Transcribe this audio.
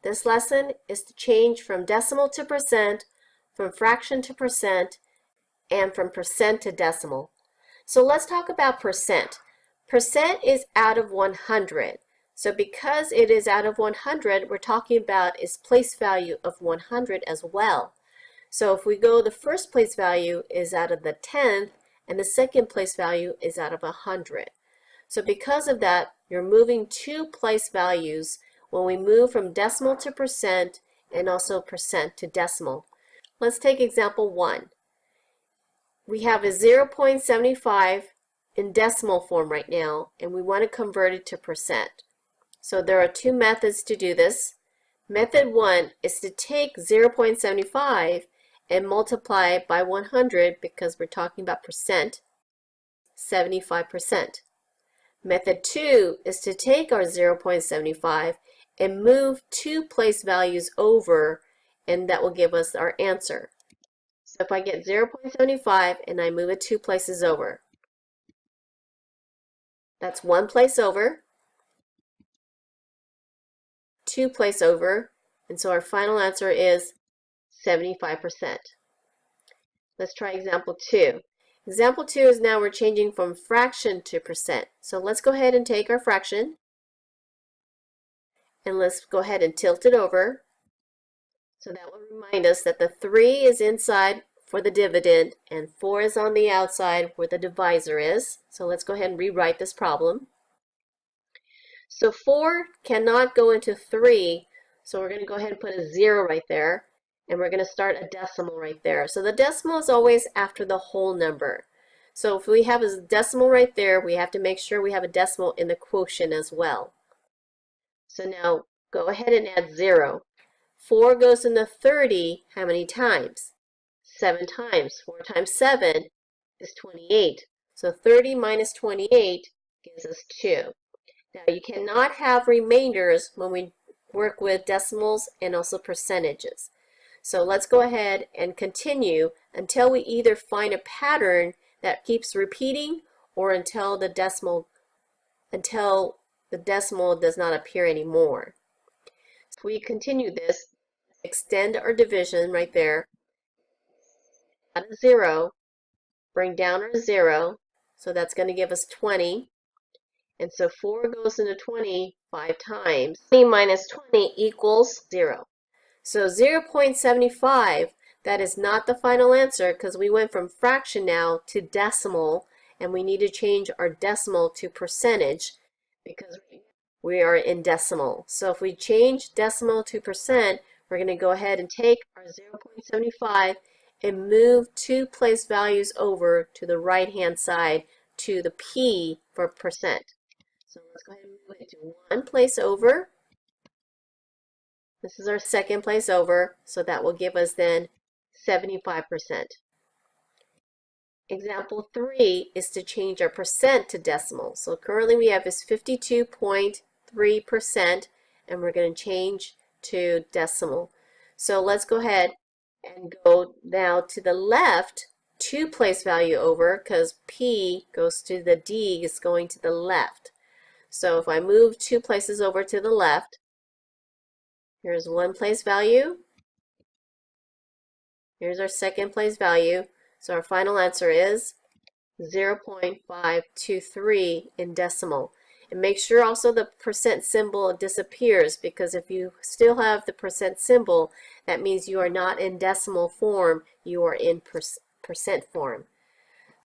This lesson is to change from decimal to percent, from fraction to percent, and from percent to decimal. So let's talk about percent. Percent is out of 100. So because it is out of 100, we're talking about its place value of 100 as well. So if we go, the first place value is out of the 10th, and the second place value is out of 100. So because of that, you're moving two place values when we move from decimal to percent and also percent to decimal. Let's take example 1. We have a 0.75 in decimal form right now, and we want to convert it to percent. So there are two methods to do this. Method 1 is to take 0.75 and multiply it by 100 because we're talking about percent, 75%. Method 2 is to take our 0.75 and move two place values over, and that will give us our answer. So if I get 0.75 and I move it two places over, that's one place over, two place over, and so our final answer is 75%. Let's try example 2. Example 2 is now we're changing from fraction to percent. So let's go ahead and take our fraction and let's go ahead and tilt it over. So that will remind us that the 3 is inside for the dividend and 4 is on the outside where the divisor is. So let's go ahead and rewrite this problem. So 4 cannot go into 3, so we're going to go ahead and put a 0 right there, and we're going to start a decimal right there. So the decimal is always after the whole number. So if we have a decimal right there, we have to make sure we have a decimal in the quotient as well. So now go ahead and add 0. 4 goes into 30 how many times? 7 times. 4 times 7 is 28. So 30 minus 28 gives us 2. Now you cannot have remainders when we work with decimals and also percentages. So let's go ahead and continue until we either find a pattern that keeps repeating or until the decimal does not appear anymore. So we continue this, extend our division right there, add a 0, bring down our 0, so that's going to give us 20. And so 4 goes into 20 5 times. 20 minus 20 equals 0. So 0.75, that is not the final answer because we went from fraction now to decimal, and we need to change our decimal to percentage because we are in decimal. So if we change decimal to percent, we're going to go ahead and take our 0.75 and move two place values over to the right-hand side to the P for percent. So let's go ahead and move it to one place over. This is our second place over, so that will give us then 75%. Example 3 is to change our percent to decimal. So currently we have is 52.3%, and we're going to change to decimal. So let's go ahead and go now to the left, two place value over, because P goes to the D is going to the left. So if I move two places over to the left, here's one place value. Here's our second place value. So our final answer is 0.523 in decimal. And make sure also the percent symbol disappears, because if you still have the percent symbol, that means you are not in decimal form, you are in percent form.